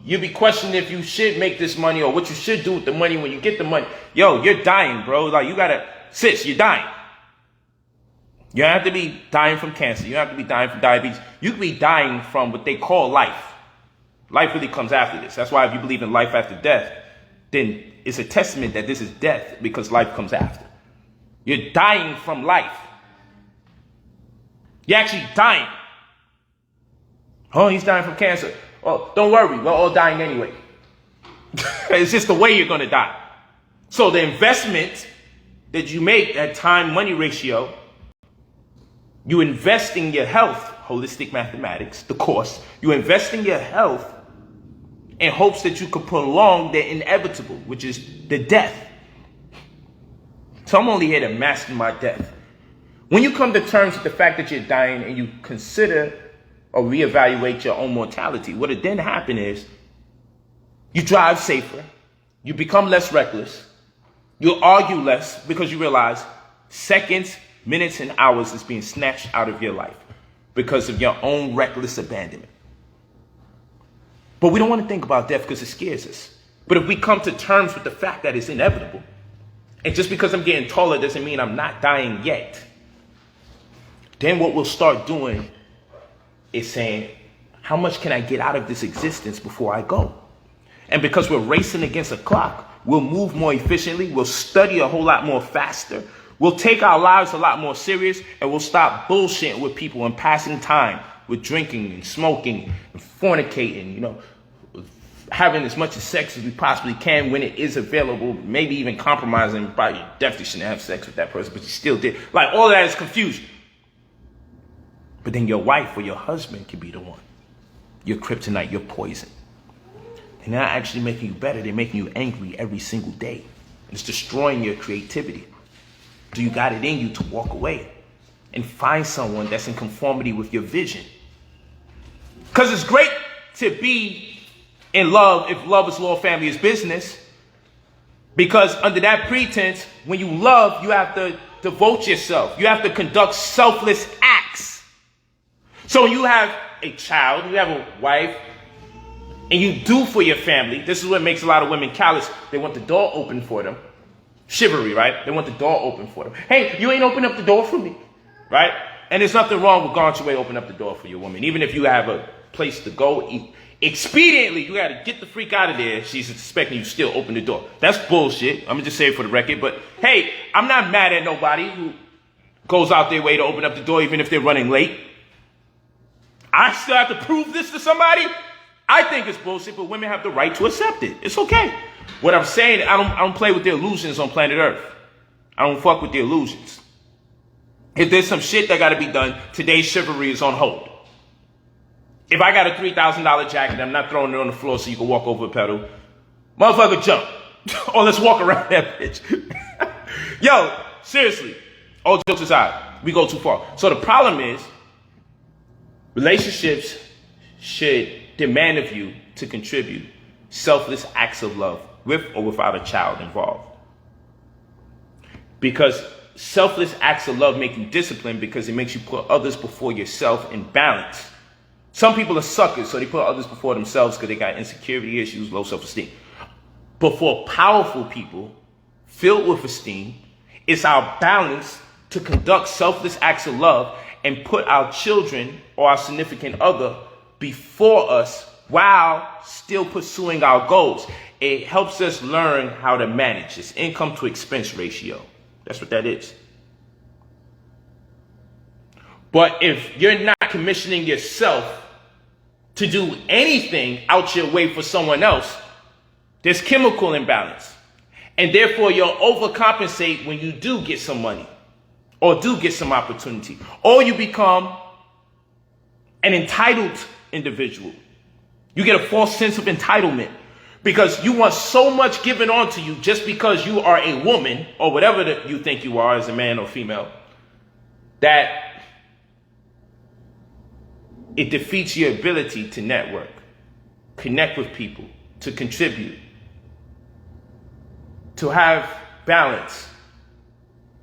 You be questioning if you should make this money or what you should do with the money when you get the money. Yo, you're dying, bro. Like, you gotta, sis, you're dying. You don't have to be dying from cancer. You don't have to be dying from diabetes. You could be dying from what they call life. Life really comes after this. That's why if you believe in life after death, then it's a testament that this is death because life comes after. You're dying from life. You're actually dying. Oh, he's dying from cancer. Oh, don't worry, we're all dying anyway. It's just the way you're going to die. So the investment that you make, that time-money ratio, you invest in your health, holistic mathematics, the course. You invest in your health in hopes that you could prolong the inevitable, which is the death. So I'm only here to master my death. When you come to terms with the fact that you're dying and you consider or reevaluate your own mortality, what would then happen is you drive safer, you become less reckless, you argue less because you realize seconds, minutes, and hours is being snatched out of your life because of your own reckless abandonment. But we don't want to think about death because it scares us. But if we come to terms with the fact that it's inevitable, and just because I'm getting taller doesn't mean I'm not dying yet, then what we'll start doing is saying, how much can I get out of this existence before I go? And because we're racing against a clock, we'll move more efficiently, we'll study a whole lot more faster, we'll take our lives a lot more serious, and we'll stop bullshitting with people and passing time with drinking and smoking and fornicating, having as much sex as we possibly can when it is available, maybe even compromising. Probably you definitely shouldn't have sex with that person, but you still did. Like, all of that is confusion. But then your wife or your husband can be the one. Your kryptonite, your poison. They're not actually making you better. They're making you angry every single day. It's destroying your creativity. Do you got it in you to walk away and find someone that's in conformity with your vision? Because it's great to be in love if love is law, family is business. Because under that pretense, when you love, you have to devote yourself. You have to conduct selfless acts. So when you have a child, you have a wife, and you do for your family, this is what makes a lot of women callous. They want the door open for them. Chivalry, right? They want the door open for them. Hey, you ain't open up the door for me, right? And there's nothing wrong with going your way, open up the door for your woman. Even if you have a place to go, expediently, you got to get the freak out of there. She's expecting you to still open the door. That's bullshit. I'm going to just say it for the record. But hey, I'm not mad at nobody who goes out their way to open up the door, even if they're running late. I still have to prove this to somebody? I think it's bullshit, but women have the right to accept it. It's okay. What I'm saying, I don't play with the illusions on planet Earth. I don't fuck with the illusions. If there's some shit that got to be done, today's chivalry is on hold. If I got a $3,000 jacket, I'm not throwing it on the floor so you can walk over a pedal. Motherfucker, jump. Or let's walk around that bitch. Yo, seriously, all jokes aside, we go too far. So the problem is, relationships should demand of you to contribute selfless acts of love with or without a child involved. Because selfless acts of love make you disciplined because it makes you put others before yourself in balance. Some people are suckers, so they put others before themselves because they got insecurity issues, low self-esteem. But for powerful people, filled with esteem, it's our balance to conduct selfless acts of love and put our children or our significant other before us while still pursuing our goals. It helps us learn how to manage this income to expense ratio. That's what that is. But if you're not commissioning yourself to do anything out your way for someone else, there's chemical imbalance. And therefore, you'll overcompensate when you do get some money or do get some opportunity. Or you become an entitled individual. You get a false sense of entitlement because you want so much given onto you just because you are a woman or whatever that you think you are as a man or female, that it defeats your ability to network, connect with people, to contribute, to have balance,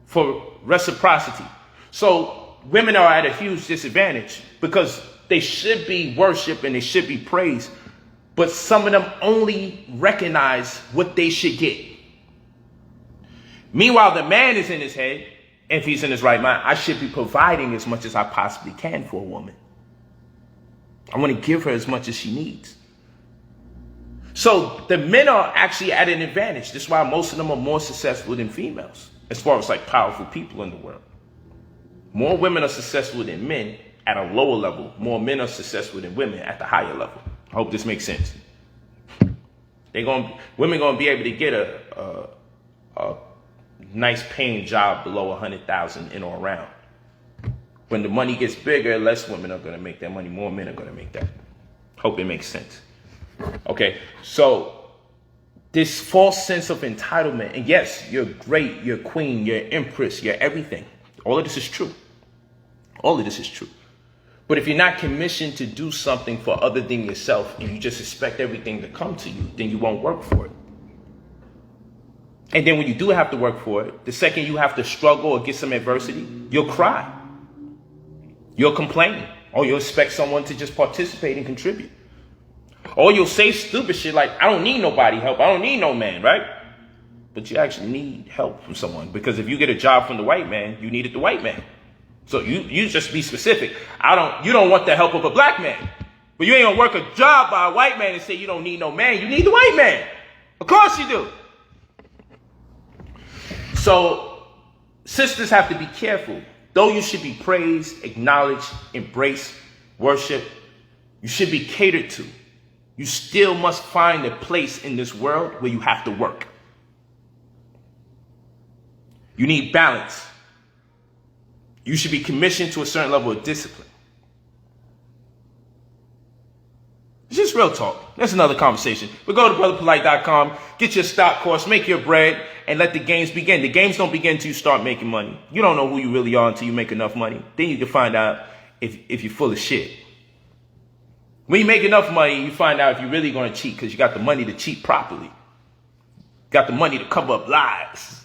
for reciprocity. So women are at a huge disadvantage because they should be worshiped and they should be praised, But some of them only recognize what they should get. Meanwhile, the man is in his head, if he's in his right mind, I should be providing as much as I possibly can for a woman. I want to give her as much as she needs. So the men are actually at an advantage. That's why most of them are more successful than females, as far as like powerful people in the world. More women are successful than men at a lower level. More men are successful than women at the higher level. I hope this makes sense. Women gonna be able to get a nice paying job below 100,000 in or around. When the money gets bigger, less women are gonna make that money. More men are gonna make that. Hope it makes sense. Okay, so this false sense of entitlement, and yes, you're great, you're queen, you're empress, you're everything. All of this is true. All of this is true. But if you're not commissioned to do something for other than yourself, and you just expect everything to come to you, then you won't work for it. And then when you do have to work for it, the second you have to struggle or get some adversity, you'll cry. You'll complain. Or you'll expect someone to just participate and contribute. Or you'll say stupid shit like, I don't need nobody help. I don't need no man, right? But you actually need help from someone. Because if you get a job from the white man, you needed the white man. So you just be specific. You don't want the help of a black man. But you ain't gonna work a job by a white man and say you don't need no man. You need the white man. Of course you do. So sisters have to be careful. Though you should be praised, acknowledged, embraced, worshiped, you should be catered to. You still must find a place in this world where you have to work. You need balance. You should be commissioned to a certain level of discipline. It's just real talk. That's another conversation. But go to brotherpolight.com, get your stock course, make your bread, and let the games begin. The games don't begin until you start making money. You don't know who you really are until you make enough money. Then you can find out if you're full of shit. When you make enough money, you find out if you're really going to cheat because you got the money to cheat properly. Got the money to cover up lies.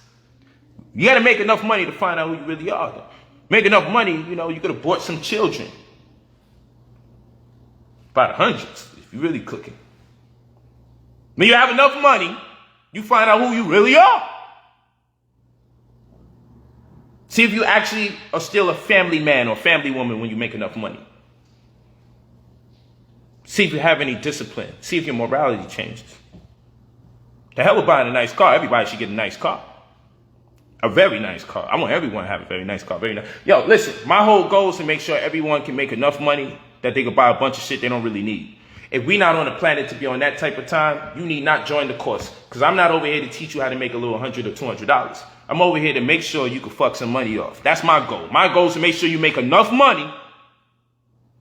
You got to make enough money to find out who you really are. Make enough money, you could have bought some children. By the hundreds, if you're really cooking. When you have enough money, you find out who you really are. See if you actually are still a family man or family woman when you make enough money. See if you have any discipline. See if your morality changes. The hell with buying a nice car. Everybody should get a nice car. A very nice car. I want everyone to have a very nice car. Very nice. Yo, listen, my whole goal is to make sure everyone can make enough money that they can buy a bunch of shit they don't really need. If we're not on the planet to be on that type of time, you need not join the course. Because I'm not over here to teach you how to make a little $100 or $200. I'm over here to make sure you can fuck some money off. That's my goal. My goal is to make sure you make enough money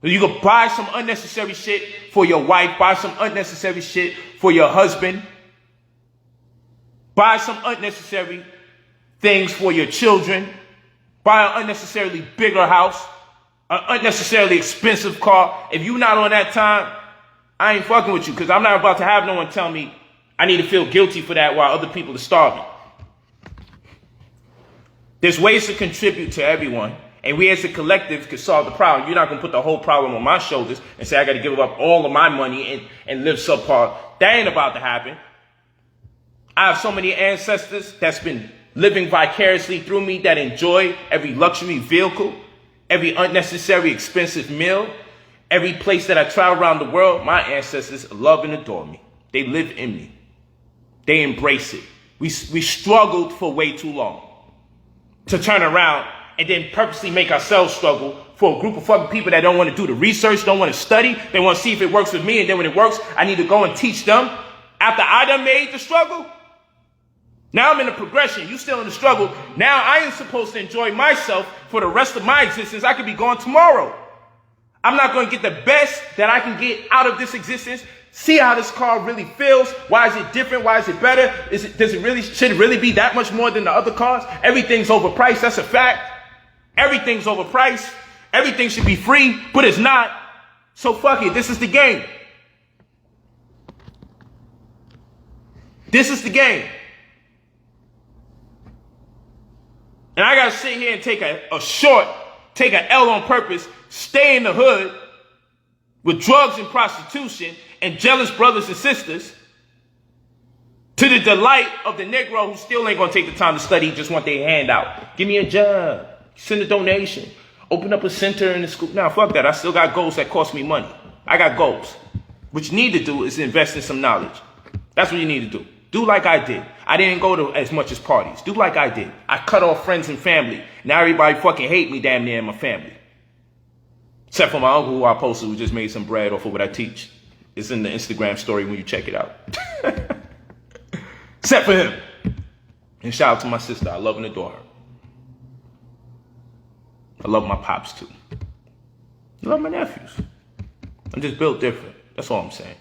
so you can buy some unnecessary shit for your wife, buy some unnecessary shit for your husband, buy some unnecessary things for your children, buy an unnecessarily bigger house, an unnecessarily expensive car. If you're not on that time, I ain't fucking with you because I'm not about to have no one tell me I need to feel guilty for that while other people are starving. There's ways to contribute to everyone, and we as a collective can solve the problem. You're not going to put the whole problem on my shoulders and say I got to give up all of my money and live subpar. That ain't about to happen. I have so many ancestors that's been living vicariously through me that enjoy every luxury vehicle, every unnecessary expensive meal, every place that I travel around the world. My ancestors love and adore me. They live in me. They embrace it. We struggled for way too long to turn around and then purposely make ourselves struggle for a group of fucking people that don't want to do the research, don't want to study. They want to see if it works with me, and then when it works, I need to go and teach them. After I done made the struggle, now I'm in the progression. You still in the struggle. Now I am supposed to enjoy myself for the rest of my existence. I could be gone tomorrow. I'm not going to get the best that I can get out of this existence. See how this car really feels. Why is it different? Why is it better? Should it really be that much more than the other cars? Everything's overpriced. That's a fact. Everything's overpriced. Everything should be free, but it's not. So fuck it. This is the game. This is the game. And I got to sit here and take take an L on purpose, stay in the hood with drugs and prostitution, and jealous brothers and sisters, to the delight of the Negro who still ain't going to take the time to study, just want their handout. Give me a job. Send a donation. Open up a center in the school. Now, fuck that. I still got goals that cost me money. I got goals. What you need to do is invest in some knowledge. That's what you need to do. Do like I did. I didn't go to as much as parties. Do like I did. I cut off friends and family. Now everybody fucking hate me damn near in my family. Except for my uncle who I posted who just made some bread off of what I teach. It's in the Instagram story when you check it out. Except for him. And shout out to my sister. I love and adore her. I love my pops too. I love my nephews. I'm just built different. That's all I'm saying.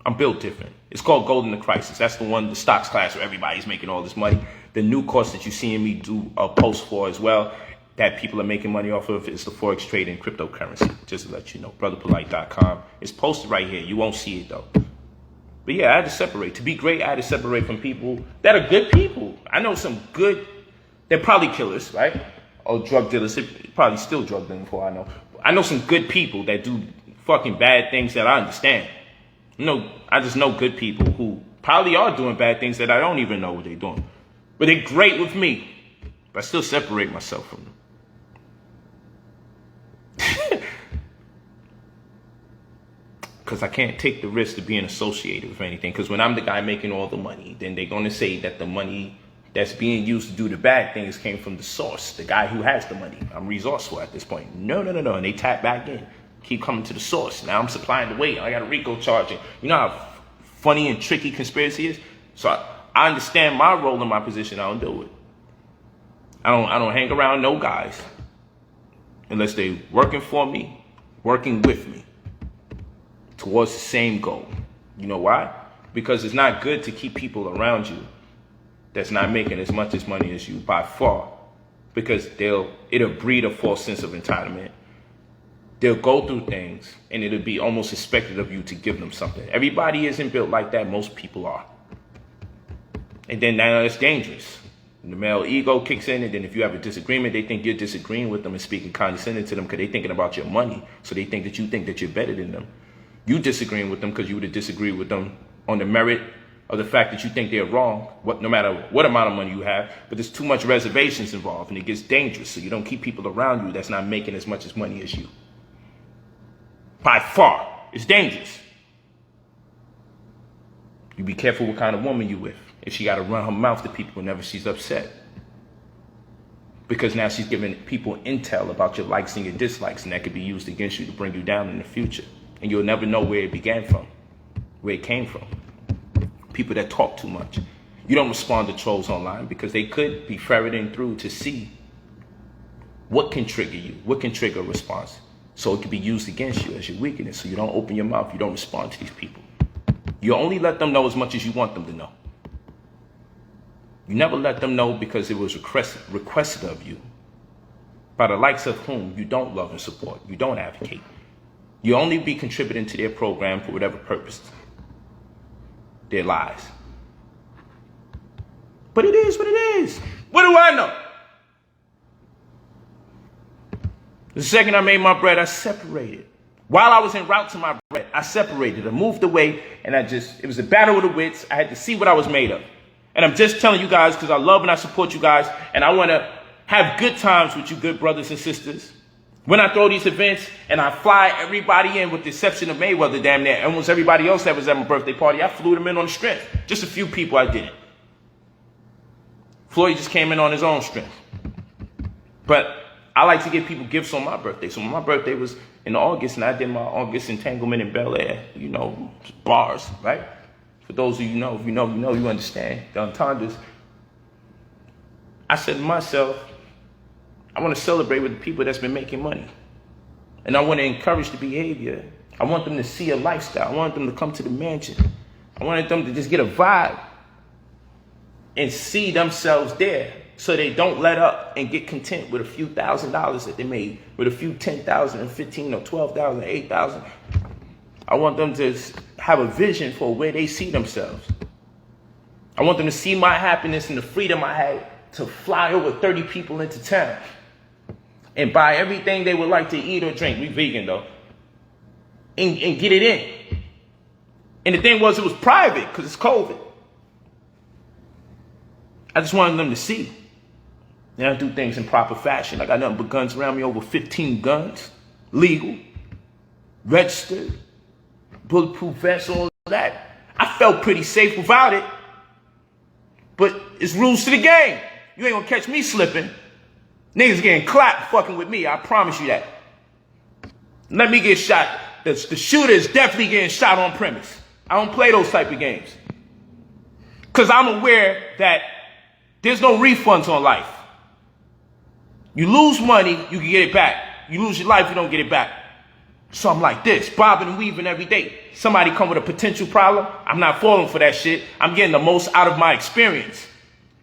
I'm built different. It's called Gold in the Crisis. That's the one, the stocks class where everybody's making all this money. The new course that you're seeing me do a post for as well, that people are making money off of, is the Forex trading cryptocurrency. Just to let you know, brotherpolight.com. It's posted right here. You won't see it though. But yeah, I had to separate. To be great, I had to separate from people that are good people. I know some good, they're probably killers, right? Or drug dealers. They're probably still drug dealing for all I know. I know some good people that do fucking bad things that I understand. I just know good people who probably are doing bad things that I don't even know what they're doing. But they're great with me. But I still separate myself from them. Because I can't take the risk of being associated with anything. Because when I'm the guy making all the money, then they're going to say that the money that's being used to do the bad things came from the source, the guy who has the money. I'm resourceful at this point. No. And they tap back in. Keep coming to the source. Now I'm supplying the weight. I got a RICO charging. You know how funny and tricky conspiracy is? So I understand my role in my position. I don't do it. I don't hang around no guys unless they working for me, working with me towards the same goal. You know why? Because it's not good to keep people around you that's not making as much as money as you by far, because it'll breed a false sense of entitlement. They'll go through things and it'll be almost expected of you to give them something. Everybody isn't built like that. Most people are. And then now it's dangerous. The male ego kicks in, and then if you have a disagreement, they think you're disagreeing with them and speaking condescending to them because they're thinking about your money. So they think that you're better than them. You disagreeing with them because you would have disagreed with them on the merit of the fact that you think they're wrong, no matter what amount of money you have. But there's too much reservations involved, and it gets dangerous. So you don't keep people around you that's not making as much as money as you. By far, it's dangerous. You be careful what kind of woman you with. If she got to run her mouth to people whenever she's upset. Because now she's giving people intel about your likes and your dislikes, and that could be used against you to bring you down in the future. And you'll never know where it began from, where it came from. People that talk too much. You don't respond to trolls online because they could be ferreting through to see what can trigger you, what can trigger a response. So it can be used against you as your weakness. So you don't open your mouth. You don't respond to these people. You only let them know as much as you want them to know. You never let them know because it was requested of you by the likes of whom you don't love and support. You don't advocate. You only be contributing to their program for whatever purpose. Their lies. But it is what it is. What do I know? The second I made my bread, I separated. While I was en route to my bread, I separated. I moved away, and it was a battle of the wits. I had to see what I was made of. And I'm just telling you guys because I love and I support you guys, and I want to have good times with you good brothers and sisters. When I throw these events and I fly everybody in, with the exception of Mayweather, damn near, almost everybody else that was at my birthday party, I flew them in on the strength. Just a few people I didn't. Floyd just came in on his own strength. But I like to give people gifts on my birthday. So my birthday was in August, and I did my August entanglement in Bel Air. You know, bars, right? For those of you know, if you know, you understand. The entendres. I said to myself, I want to celebrate with the people that's been making money. And I want to encourage the behavior. I want them to see a lifestyle. I want them to come to the mansion. I wanted them to just get a vibe and see themselves there, so they don't let up and get content with a few $1,000s that they made, with a few 10,000 and 15 or 12,000, 8,000. I want them to have a vision for where they see themselves. I want them to see my happiness and the freedom I had to fly over 30 people into town and buy everything they would like to eat or drink. We vegan though. And get it in. And the thing was, it was private because it's COVID. I just wanted them to see. And I do things in proper fashion. I got nothing but guns around me, over 15 guns, legal, registered, bulletproof vests, all of that. I felt pretty safe without it. But it's rules to the game. You ain't gonna catch me slipping. Niggas getting clapped fucking with me, I promise you that. Let me get shot. The shooter is definitely getting shot on premise. I don't play those type of games. Because I'm aware that there's no refunds on life. You lose money, you can get it back. You lose your life, you don't get it back. So I'm like this, bobbing and weaving every day. Somebody come with a potential problem, I'm not falling for that shit. I'm getting the most out of my experience.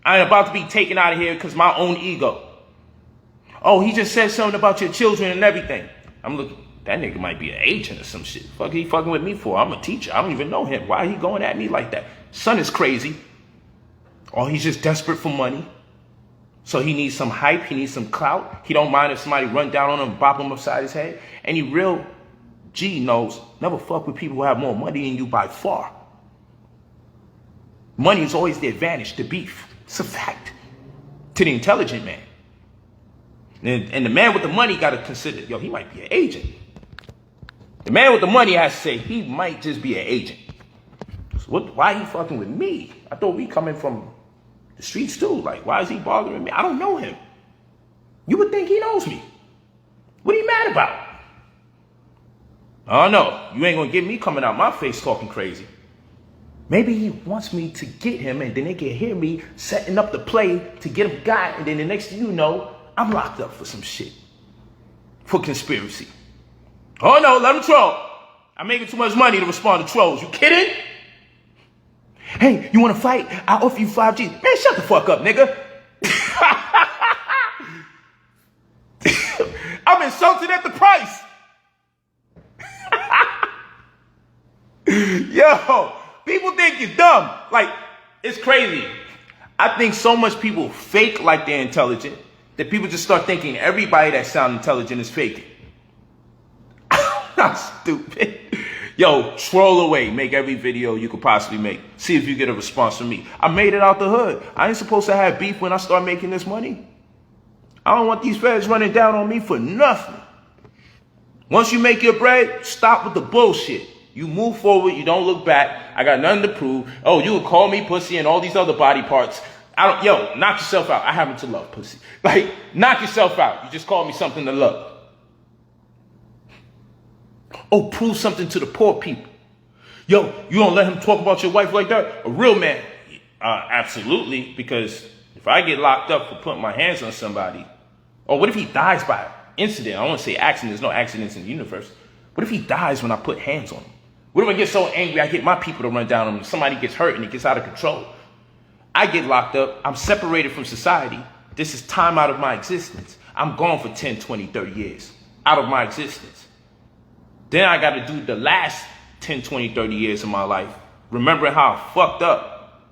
I ain't about to be taken out of here because my own ego. Oh, he just said something about your children and everything. I'm looking, that nigga might be an agent or some shit. Fuck he fucking with me for? I'm a teacher. I don't even know him. Why he going at me like that? Son is crazy. Or he's just desperate for money. So he needs some hype. He needs some clout. He don't mind if somebody run down on him and bop him upside his head. Any real G knows, never fuck with people who have more money than you by far. Money is always the advantage, the beef. It's a fact. To the intelligent man. And the man with the money got to consider, yo, he might be an agent. The man with the money has to say, he might just be an agent. So why he fucking with me? I thought we coming from the streets too. Like, why is he bothering me? I don't know him. You would think he knows me. What are you mad about? Oh no, you ain't gonna get me coming out my face talking crazy. Maybe he wants me to get him and then they can hear me setting up the play to get him got, and then the next thing you know, I'm locked up for some shit. For conspiracy. Oh no, let him troll. I'm making too much money to respond to trolls. You kidding? Hey, you want to fight? I'll offer you 5G. Man, shut the fuck up, nigga. I'm insulted at the price. Yo, people think it's dumb. Like, it's crazy. I think so much people fake like they're intelligent that people just start thinking everybody that sounds intelligent is faking. I'm not stupid. Yo, troll away. Make every video you could possibly make. See if you get a response from me. I made it out the hood. I ain't supposed to have beef when I start making this money. I don't want these feds running down on me for nothing. Once you make your bread, stop with the bullshit. You move forward. You don't look back. I got nothing to prove. Oh, you would call me pussy and all these other body parts. Yo, knock yourself out. I happen to love pussy. Like, knock yourself out. You just called me something to love. Oh, prove something to the poor people. Yo, you don't let him talk about your wife like that? A real man. Absolutely, because if I get locked up for putting my hands on somebody, or what if he dies by incident? I don't want to say accident. There's no accidents in the universe. What if he dies when I put hands on him? What if I get so angry I get my people to run down on him? Somebody gets hurt and it gets out of control. I get locked up. I'm separated from society. This is time out of my existence. I'm gone for 10, 20, 30 years. Out of my existence. Then I got to do the last 10, 20, 30 years of my life remembering how I fucked up.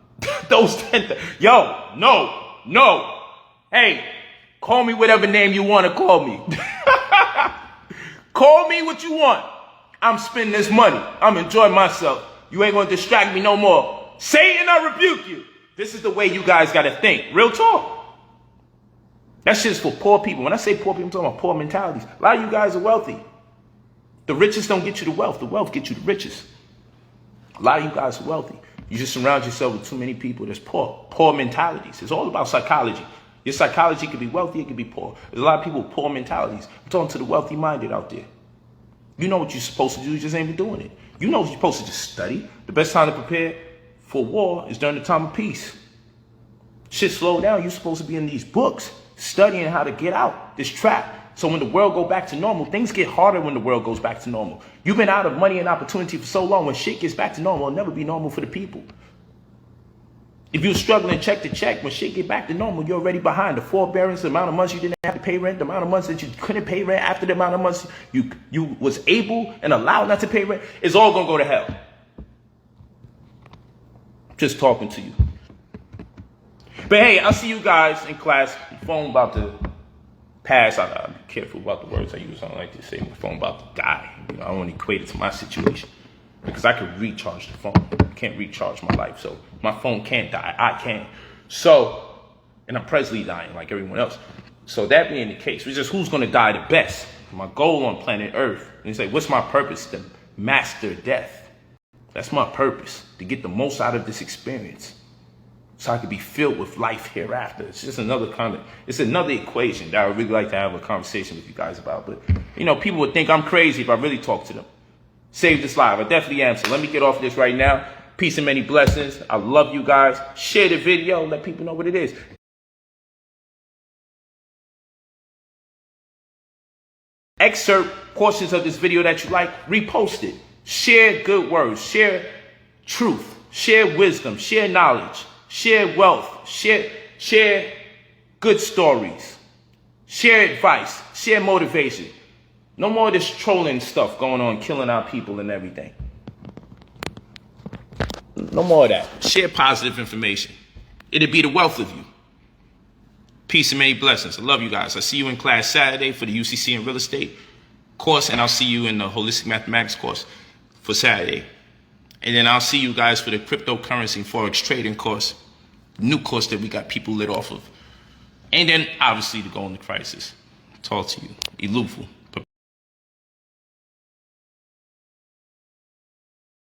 Those 10, yo, no. Hey, call me whatever name you want to call me. Call me what you want. I'm spending this money. I'm enjoying myself. You ain't going to distract me no more. Satan, I rebuke you. This is the way you guys got to think. Real talk. That shit's for poor people. When I say poor people, I'm talking about poor mentalities. A lot of you guys are wealthy. The riches don't get you the wealth. The wealth gets you the riches. A lot of you guys are wealthy. You just surround yourself with too many people that's poor. Poor mentalities. It's all about psychology. Your psychology could be wealthy, it could be poor. There's a lot of people with poor mentalities. I'm talking to the wealthy-minded out there. You know what you're supposed to do, you just ain't been doing it. You know you're supposed to just study. The best time to prepare for war is during the time of peace. Shit slow down. You're supposed to be in these books, studying how to get out this trap. So when the world go back to normal, things get harder when the world goes back to normal. You've been out of money and opportunity for so long. When shit gets back to normal, it'll never be normal for the people. If you're struggling check to check, when shit get back to normal, you're already behind. The forbearance, the amount of months you didn't have to pay rent, the amount of months that you couldn't pay rent after the amount of months you was able and allowed not to pay rent, it's all going to go to hell. Just talking to you. But hey, I'll see you guys in class. My phone about to pass. I'll be careful about the words I use. I don't like to say my phone about to die. I don't want to equate it to my situation. because I can recharge the phone. I can't recharge my life, so my phone can't die. I can't. So, and I'm presently dying like everyone else. So that being the case, it's just who's going to die the best. My goal on planet Earth, and it's like, what's my purpose? To master death. That's my purpose, to get the most out of this experience, so I could be filled with life hereafter. It's just it's another equation that I would really like to have a conversation with you guys about. But, you know, people would think I'm crazy if I really talk to them. Save this live. I definitely am. So let me get off this right now. Peace and many blessings. I love you guys. Share the video. Let people know what it is. Excerpt portions of this video that you like. Repost it. Share good words. Share truth. Share wisdom. Share knowledge. Share wealth. Share good stories. Share advice. Share motivation. No more of this trolling stuff going on, killing our people and everything. No more of that. Share positive information. It'll be the wealth of you. Peace and many blessings. I love you guys. I'll see you in class Saturday for the UCC and real estate course, and I'll see you in the holistic mathematics course for Saturday. And then I'll see you guys for the cryptocurrency forex trading course, new course that we got people lit off of. And then obviously the golden crisis. Talk to you. Ilufu.